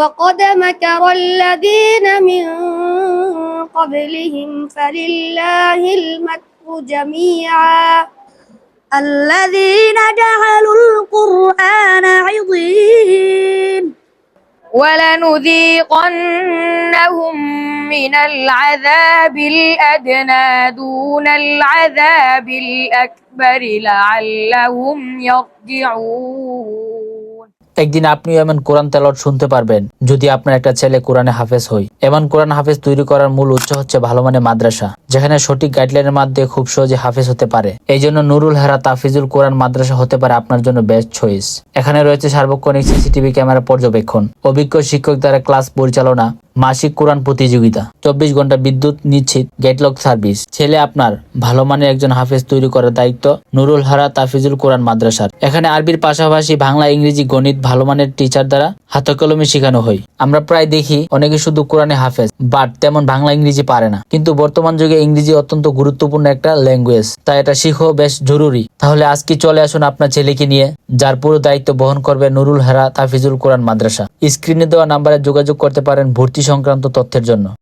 وقد مكر الذين من قبلهم فلله المكر جميعا الذين جعلوا القرآن عضين ولنذيقنهم من العذاب الأدنى دون العذاب الأكبر لعلهم يرجعون। একদিন আপনি এমন কোরআন তেলাওয়াত শুনতে পারবেন যদি আপনার একটা ছেলে কোরআনে হাফেজ হয়। এমন কোরআন হাফেজ তৈরি করার মূল উৎস হচ্ছে ভালো মানের মাদ্রাসা, যেখানে সঠিক গাইডলাইনের মাধ্যমে খুব সহজে হাফেজ হতে পারে। এই জন্য নুরুল হেরা তাফিজুল কোরআন মাদ্রাসা হতে পারে আপনার জন্য বেস্ট চয়েস। এখানে রয়েছে সার্বক্ষণিক সিসিটিভি ক্যামেরা পর্যবেক্ষণ, অভিজ্ঞ শিক্ষক দ্বারা ক্লাস পরিচালনা, মাসিক কোরআন প্রতিযোগিতা, 24 ঘন্টা বিদ্যুৎ নিশ্চিত, গেটলক সার্ভিস। ছেলে আপনার ভালো মানের একজন হাফেজ তৈরি করার দায়িত্ব নুরুল হেরা তাফিজুল কোরআন মাদ্রাসার। এখানে আরবির পাশাপাশি বাংলা, ইংরেজি, গণিত ভালো মানের টিচার দ্বারা হাতে কলমে শেখানো হয়। আমরা প্রায় দেখি অনেকে শুধু কোরআনে হাফেজ বাট তেমন বাংলা ইংরেজি পারে না, কিন্তু বর্তমান যুগে ইংরেজি অত্যন্ত গুরুত্বপূর্ণ একটা ল্যাঙ্গুয়েজ, তাই এটা শিখো বেশ জরুরি। তাহলে আজকে চলে আসুন আপনার ছেলেকে নিয়ে, যার পুরো দায়িত্ব বহন করবে নুরুল হেরা তাফিজুল কোরআন মাদ্রাসা। স্ক্রিনে দেওয়া নাম্বারে যোগাযোগ করতে পারেন ভর্তি সংক্রান্ত তথ্যের জন্য।